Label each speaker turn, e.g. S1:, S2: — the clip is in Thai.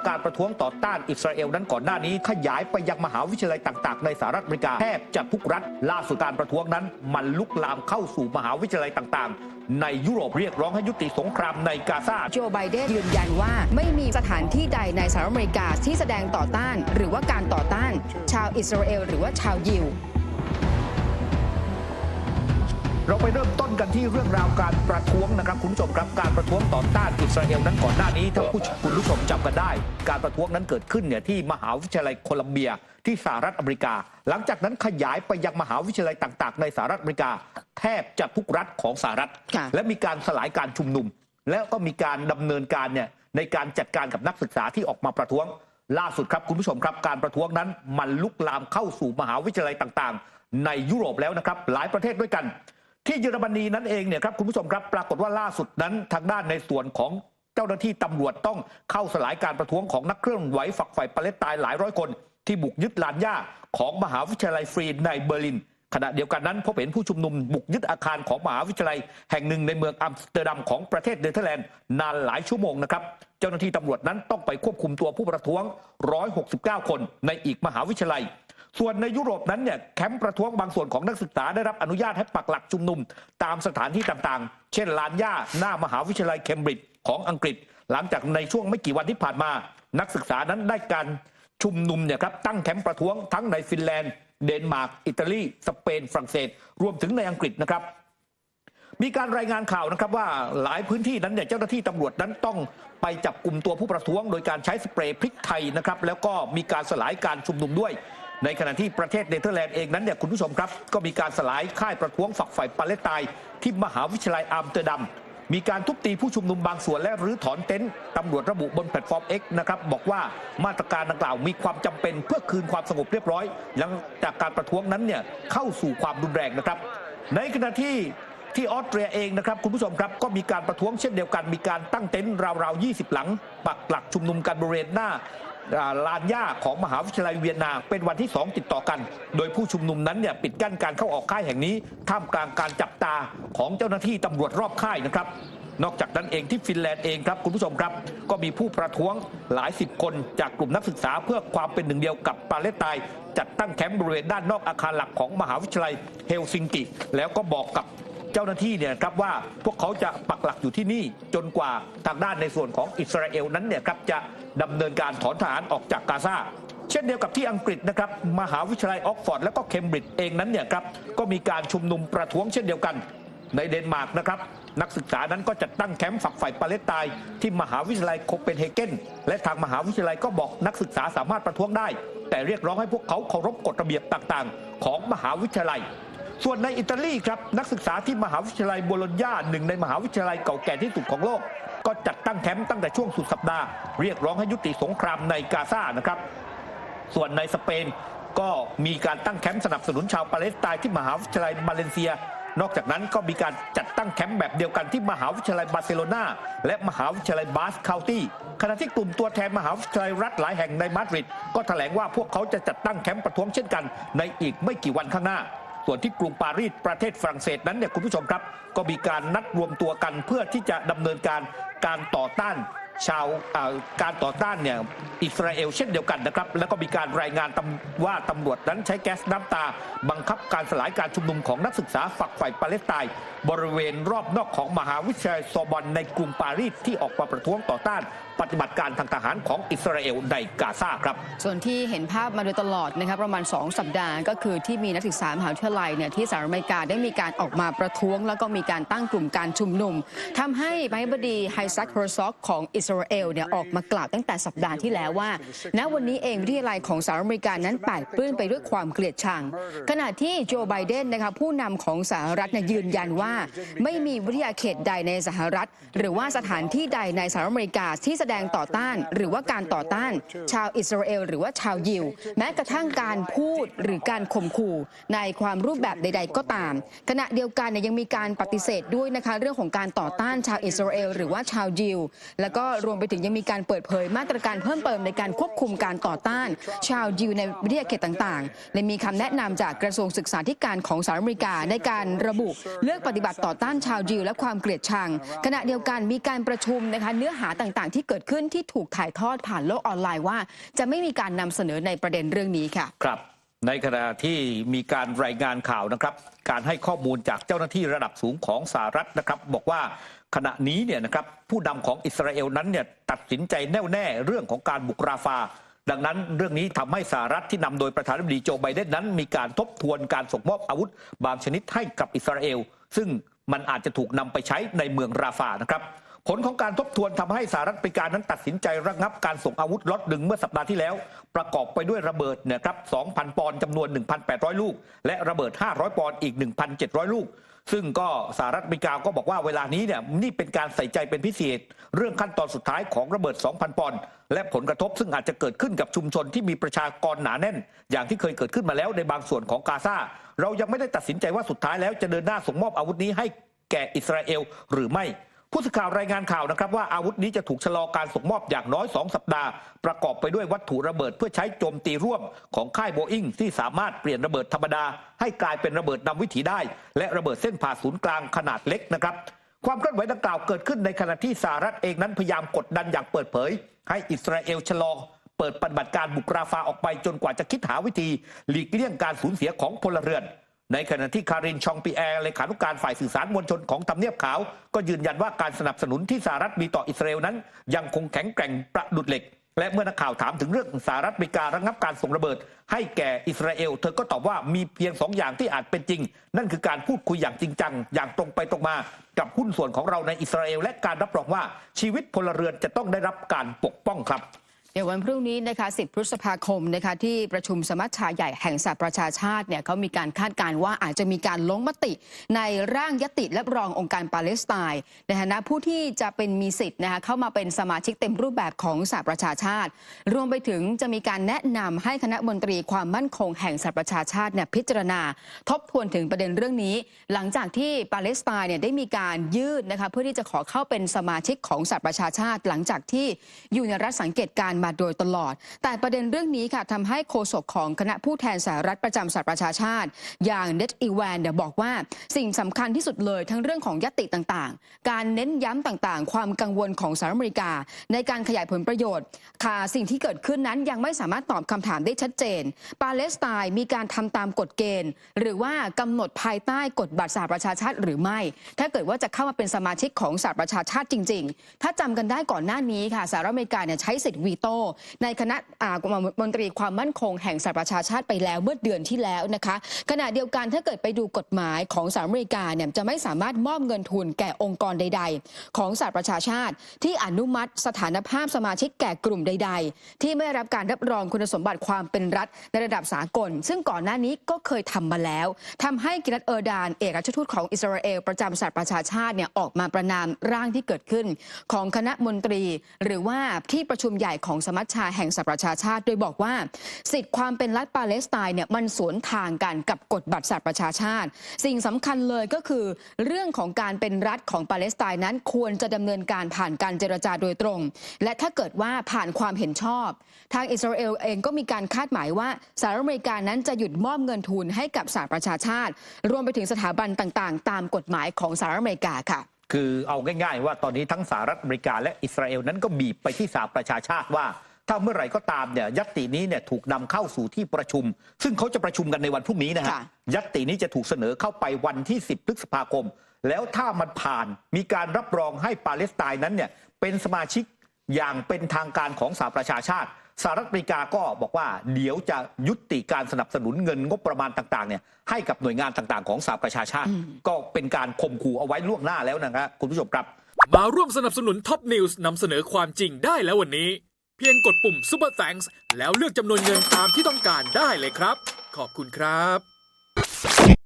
S1: การประท้วงต่อต้านอิสราเอลนั้นก่อนหน้านี้ขยายไปยังมหาวิทยาลัยต่างๆในสหรัฐอเมริกาแทบจะทุกรัฐล่าสุดการประท้วงนั้นมันลุกลามเข้าสู่มหาวิทยาลัยต่างๆในยุโรปเรียกร้องให้ยุติสงครามในกาซา
S2: โจไบเดนยืนยันว่าไม่มีสถานที่ใดในสหรัฐอเมริกาที่แสดงต่อต้านหรือว่าการต่อต้านชาวอิสราเอลหรือว่าชาวยิว
S1: เราไปเริ่มต้นกันที่เรื่องราวการประท้วงนะครับคุณผู้ชมครับการประท้วงต่อต้านอิสราเอลนั้นก่อนหน้านี้ถ้าคุณผู้ชมจำกันได้การประท้วงนั้นเกิดขึ้นที่มหาวิทยาลัยโคลัมเบียที่สหรัฐอเมริกาหลังจากนั้นขยายไปยังมหาวิทยาลัยต่างๆในสหรัฐอเมริกาแทบจะทุกรัฐของสหรัฐและมีการสลายการชุมนุมแล้วก็มีการดำเนินการในการจัดการกับนักศึกษาที่ออกมาประท้วงล่าสุดครับคุณผู้ชมครับการประท้วงนั้นมันลุกลามเข้าสู่มหาวิทยาลัยต่างๆในยุโรปแล้วนะครับหลายประเทศด้วยกันที่เยอรมนีนั้นเองครับคุณผู้ชมครับปรากฏว่าล่าสุดนั้นทางด้านในส่วนของเจ้าหน้าที่ตำรวจต้องเข้าสลายการประท้วงของนักเคลื่อนไหวฝักใฝ่ปาเลสไตน์หลายร้อยคนที่บุกยึดลานหญ้าของมหาวิทยาลัยฟรีในเบอร์ลินขณะเดียวกันนั้นพบเห็นผู้ชุมนุมบุกยึดอาคารของมหาวิทยาลัยแห่งหนึ่งในเมืองอัมสเตอร์ดัมของประเทศเนเธอร์แลนด์นานหลายชั่วโมงนะครับเจ้าหน้าที่ตำรวจนั้นต้องไปควบคุมตัวผู้ประท้วง169คนในอีกมหาวิทยาลัยส่วนในยุโรปนั้นแคมป์ประท้วงบางส่วนของนักศึกษาได้รับอนุญาตให้ปักหลักชุมนุมตามสถานที่ต่างๆเช่นลานหญ้าหน้ามหาวิทยาลัยเคมบริดจ์ของอังกฤษหลังจากในช่วงไม่กี่วันที่ผ่านมานักศึกษานั้นได้การชุมนุมครับตั้งแคมป์ประท้วงทั้งในฟินแลนด์เดนมาร์กอิตาลีสเปนฝรั่งเศสรวมถึงในอังกฤษนะครับมีการรายงานข่าวนะครับว่าหลายพื้นที่นั้นเจ้าหน้าที่ตำรวจนั้นต้องไปจับกลุ่มตัวผู้ประท้วงโดยการใช้สเปรย์พริกไทยนะครับแล้วก็มีการสลายการชุมนุมด้วยในขณะที่ประเทศเนเธอร์แลนด์เองนั้นคุณผู้ชมครับก็มีการสลายค่ายประท้วงฝักใฝ่ปาเลสไตน์ที่มหาวิทยาลัยอัมสเตอร์ดัมมีการทุบตีผู้ชุมนุมบางส่วนและรื้อถอนเต็นท์ตำรวจระบุบนแพลตฟอร์ม X นะครับบอกว่ามาตรการดังกล่าวมีความจำเป็นเพื่อคืนความสงบเรียบร้อยหลังจากการประท้วงนั้นเข้าสู่ความรุนแรงนะครับในขณะที่ออสเตรียเองนะครับคุณผู้ชมครับก็มีการประท้วงเช่นเดียวกันมีการตั้งเต็นท์ราวๆ20หลังปักหลักชุมนุมกันบริเวณหน้าลานหญ้าของมหาวิทยาลัยเวียนนาเป็นวันที่2ติดต่อกันโดยผู้ชุมนุมนั้นปิดกั้นการเข้าออกค่ายแห่งนี้ท่ามกลางการจับตาของเจ้าหน้าที่ตำรวจรอบค่ายนะครับนอกจากนั้นเองที่ฟินแลนด์เองครับคุณผู้ชมครับก็มีผู้ประท้วงหลายสิบคนจากกลุ่มนักศึกษาเพื่อความเป็นหนึ่งเดียวกับปาเลสไตน์จัดตั้งแคมป์บริเวณด้านนอกอาคารหลักของมหาวิทยาลัยเฮลซิงกิแล้วก็บอกกับเจ้าหน้าที่ครับว่าพวกเขาจะปักหลักอยู่ที่นี่จนกว่าทางด้านในส่วนของอิสราเอลนั้นครับจะดำเนินการถอนทหารออกจากกาซาเช่นเดียวกับที่อังกฤษนะครับมหาวิทยาลัยออกฟอร์ดและก็เคมบริดจ์เองนั้นครับก็มีการชุมนุมประท้วงเช่นเดียวกันในเดนมาร์กนะครับนักศึกษานั้นก็จัดตั้งแคมป์ฝักใฝ่ปาเลสไตน์ที่มหาวิทยาลัยโคเปนเฮเกนและทางมหาวิทยาลัยก็บอกนักศึกษาสามารถประท้วงได้แต่เรียกร้องให้พวกเขาเคารพกฎระเบียบต่างๆของมหาวิทยาลัยส่วนในอิตาลีครับนักศึกษาที่มหาวิทยาลัยโบโลญญาหนึ่งในมหาวิทยาลัยเก่าแก่ที่สุดของโลกก็จัดตั้งแคมป์ตั้งแต่ช่วงสุดสัปดาห์เรียกร้องให้ยุติสงครามในกาซานะครับส่วนในสเปนก็มีการตั้งแคมป์สนับสนุนชาวปาเลสไตน์ที่มหาวิทยาลัยมาเลเซียนอกจากนั้นก็มีการจัดตั้งแคมป์แบบเดียวกันที่มหาวิทยาลัยบาร์เซโลนาและมหาวิทยาลัยบาสเคานตี้ขณะที่กลุ่มตัวแทนมหาวิทยาลัยรัฐหลายแห่งในมาดริดก็แถลงว่าพวกเขาจะจัดตั้งแคมป์ประท้วงเช่นกันในอีกไม่กี่วันข้างหน้าส่วนที่กรุงปารีสประเทศฝรั่งเศสนั้นคุณผู้ชมครับก็มีการนัดรวมตัวกันเพื่อที่จะดำเนินการต่อต้านการต่อต้านอิสราเอลเช่นเดียวกันนะครับแล้วก็มีการรายงานว่าตำรวจนั้นใช้แก๊สน้ำตาบังคับการสลายการชุมนุมของนักศึกษาฝักใฝ่ปาเลสไตน์บริเวณรอบนอกของมหาวิทยาลัยซอร์บอนในกรุงปารีสที่ออกมาประท้วงต่อต้านปฏิบัติการทางทหารของอิสราเอลในกาซาครับ
S2: ส่วนที่เห็นภาพมาโดยตลอดนะครับประมาณ2สัปดาห์ก็คือที่มีนักศึกษามหาวิทยาลัยที่สหรัฐอเมริกาได้มีการออกมาประท้วงแล้วก็มีการตั้งกลุ่มการชุมนุมทำให้ประธานาธิบดีไฮซักเฮอร์ซอกของอิสราเอลออกมากล่าวตั้งแต่สัปดาห์ที่แล้วว่าณวันนี้เองวิทยาลัยของสหรัฐอเมริกานั้นแปดเปื้อนไปด้วยความเกลียดชังขณะที่โจไบเดนนะคะผู้นำของสหรัฐยืนยันว่าไม่มีวิทยาเขตใดในสหรัฐหรือว่าสถานที่ใดในสหรัฐอเมริกาที่แสดงต่อต้านหรือว่าการต่อต้านชาวอิสราเอลหรือว่าชาวยิวแม้กระทั่งการพูดหรือการข่มขู่ในความรูปแบบใดๆก็ตามขณะเดียวกันยังมีการปฏิเสธด้วยนะคะเรื่องของการต่อต้านชาวอิสราเอลหรือว่าชาวยิวแล้วก็ รวมไปถึงยังมีการเปิดเผยมาตรการเพิ่มเติมในการควบคุมการต่อต้านชาวยิวในวิทยาเขตต่างๆและมีคำแนะนำจากกระทรวงศึกษาธิการของสหรัฐอเมริกาในการระบุเลือกปฏิบัติต่อต้านชาวยิวและความเกลียดชังขณะเดียวกันมีการประชุมนะคะเนื้อหาต่างๆที่เกิดขึ้นที่ถูกถ่ายทอดผ่านโลกออนไลน์ว่าจะไม่มีการนำเสนอในประเด็นเรื่องนี้ค่ะ
S1: ครับในขณะที่มีการรายงานข่าวนะครับการให้ข้อมูลจากเจ้าหน้าที่ระดับสูงของสหรัฐนะครับบอกว่าขณะนี้เนี่ยนะครับผู้นำของอิสราเอลนั้นเนี่ยตัดสินใจแน่วแน่เรื่องของการบุกราฟาดังนั้นเรื่องนี้ทำให้สหรัฐที่นำโดยประธานาธิบดีโจไบเดนนั้นมีการทบทวนการส่งมอบอาวุธบางชนิดให้กับอิสราเอลซึ่งมันอาจจะถูกนำไปใช้ในเมืองราฟานะครับผลของการทบทวนทำให้สหรัฐอเมริกานั้นตัดสินใจระงับการส่งอาวุธล็อตหนึ่งเมื่อสัปดาห์ที่แล้วประกอบไปด้วยระเบิดนะครับ 2,000 ปอนด์จำนวน 1,800 ลูกและระเบิด 500 ปอนด์อีก 1,700 ลูกซึ่งก็สหรัฐอเมริกาก็บอกว่าเวลานี้เนี่ยนี่เป็นการใส่ใจเป็นพิเศษเรื่องขั้นตอนสุดท้ายของระเบิด 2,000 ปอนด์และผลกระทบซึ่งอาจจะเกิดขึ้นกับชุมชนที่มีประชากรหนาแน่นอย่างที่เคยเกิดขึ้นมาแล้วในบางส่วนของกาซาเรายังไม่ได้ตัดสินใจว่าสุดท้ายแล้วจะเดินหน้าส่งมอบอาวุธนี้ให้แก่อิสราเอลหรือไม่ผู้สื่อข่าวรายงานข่าวนะครับว่าอาวุธนี้จะถูกชะลอการส่งมอบอย่างน้อย2 สัปดาห์ประกอบไปด้วยวัตถุระเบิดเพื่อใช้โจมตีร่วมของค่ายโบอิงที่สามารถเปลี่ยนระเบิดธรรมดาให้กลายเป็นระเบิดนำวิถีได้และระเบิดเส้นผ่าศูนย์กลางขนาดเล็กนะครับความเคลื่อนไหวดังกล่าวเกิดขึ้นในขณะที่สหรัฐเองนั้นพยายามกดดันอย่างเปิดเผยให้อิสราเอลชะลอเปิดปฏิบัติการบุกราฟาออกไปจนกว่าจะคิดหาวิธีหลีกเลี่ยงการสูญเสียของพลเรือนในขณะที่คารินชองปีแอร์เลขานุการฝ่ายสื่อสารมวลชนของทำเนียบขาวก็ยืนยันว่าการสนับสนุนที่สหรัฐมีต่ออิสราเอลนั้นยังคงแข็งแกร่งประดุจเหล็กและเมื่อนักข่าวถามถึงเรื่องสหรัฐอเมริการะงับการส่งระเบิดให้แก่อิสราเอลเธอก็ตอบว่ามีเพียง2 อย่างที่อาจเป็นจริงนั่นคือการพูดคุยอย่างจริงจังอย่างตรงไปตรงมากับหุ้นส่วนของเราในอิสราเอลและการรับรองว่าชีวิตพลเรือนจะต้องได้รับการปกป้องครับ
S2: เดี๋ยววันพรุ่งนี้นะคะ10 พฤษภาคมนะคะที่ประชุมสมัชชาใหญ่แห่งสหประชาชาติเนี่ยเขามีการคาดการณ์ว่าอาจจะมีการลงมติในร่างยติและรององค์การปาเลสไตน์ในฐานะผู้ที่จะเป็นมีสิทธิ์นะคะเข้ามาเป็นสมาชิกเต็มรูปแบบของสหประชาชาติรวมไปถึงจะมีการแนะนำให้คณะมนตรีความมั่นคงแห่งสหประชาชาติเนี่ยพิจารณาทบทวนถึงประเด็นเรื่องนี้หลังจากที่ปาเลสไตน์เนี่ยได้มีการยื่นนะคะเพื่อที่จะขอเข้าเป็นสมาชิกของสหประชาชาติหลังจากที่อยู่ในรัฐสังเกตการณ์มาโดยตลอดแต่ประเด็นเรื่องนี้ค่ะทำให้โฆษกของคณะผู้แทนสหรัฐประจำสหประชาชาติอย่างเน็ตอีแวนบอกว่าสิ่งสำคัญที่สุดเลยทั้งเรื่องของญัตติต่างๆการเน้นย้ำต่างๆความกังวลของสหรัฐอเมริกาในการขยายผลประโยชน์ค่ะสิ่งที่เกิดขึ้นนั้นยังไม่สามารถตอบคำถามได้ชัดเจนปาเลสไตน์มีการทำตามกฎเกณฑ์หรือว่ากำหนดภายใต้กฎบัตรสหประชาชาติหรือไม่ถ้าเกิดว่าจะเข้ามาเป็นสมาชิกของสหประชาชาติจริงๆถ้าจำกันได้ก่อนหน้านี้ค่ะสหรัฐอเมริกาใช้สิทธิ์วีโต้ในคณะมนตรีความมั่นคงแห่งสหประชาชาติไปแล้วเมื่อเดือนที่แล้วนะคะขณะเดียวกันถ้าเกิดไปดูกฎหมายของสหรัฐอเมริกาเนี่ยจะไม่สามารถมอบเงินทุนแก่องค์กรใดๆของสหประชาชาติที่อนุมัติสถานภาพสมาชิกแก่กลุ่มใดๆที่ไม่ได้รับการรับรองคุณสมบัติความเป็นรัฐในระดับสากลซึ่งก่อนหน้านี้ก็เคยทำมาแล้วทำให้กิลัดเออร์ดานเอกอัครทูตของอิสราเอลประจำสหประชาชาติเนี่ยออกมาประณามร่างที่เกิดขึ้นของคณะมนตรีหรือว่าที่ประชุมใหญ่ของสมัชชาแห่งสหประชาชาติโดยบอกว่าสิทธิความเป็นรัฐปาเลสไตน์เนี่ยมันสวนทางกันกับกฎบัตรสหประชาชาติสิ่งสำคัญเลยก็คือเรื่องของการเป็นรัฐของปาเลสไตน์นั้นควรจะดำเนินการผ่านการเจรจาโดยตรงและถ้าเกิดว่าผ่านความเห็นชอบทางอิสราเอลเองก็มีการคาดหมายว่าสหรัฐอเมริกานั้นจะหยุดมอบเงินทุนให้กับสหประชาชาติรวมไปถึงสถาบันต่างๆตามกฎหมายของสหรัฐอเมริกาค่ะ
S1: คือเอาง่ายๆว่าตอนนี้ทั้งสหรัฐอเมริกาและอิสราเอลนั้นก็บีบไปที่สหประชาชาติว่าถ้าเมื่อไหร่ก็ตามเนี่ยญัตตินี้เนี่ยถูกนำเข้าสู่ที่ประชุมซึ่งเขาจะประชุมกันในวันพรุ่งนี้นะฮะญัตตินี้จะถูกเสนอเข้าไปวันที่10 พฤษภาคมแล้วถ้ามันผ่านมีการรับรองให้ปาเลสไตน์นั้นเนี่ยเป็นสมาชิกอย่างเป็นทางการของสหประชาชาติสหรัฐอเมริกาก็บอกว่าเดี๋ยวจะยุติการสนับสนุนเงินงบประมาณต่างๆเนี่ยให้กับหน่วยงานต่างๆของสหประชาชาติก็เป็นการข่มขู่เอาไว้ล่วงหน้าแล้วนะครับคุณผู้ชมครับ
S3: มาร่วมสนับสนุนท็อปนิวส์นำเสนอความจริงได้แล้ววันนี้เพียงกดปุ่ม Super Thanks แล้วเลือกจำนวนเงินตามที่ต้องการได้เลยครับขอบคุณครับ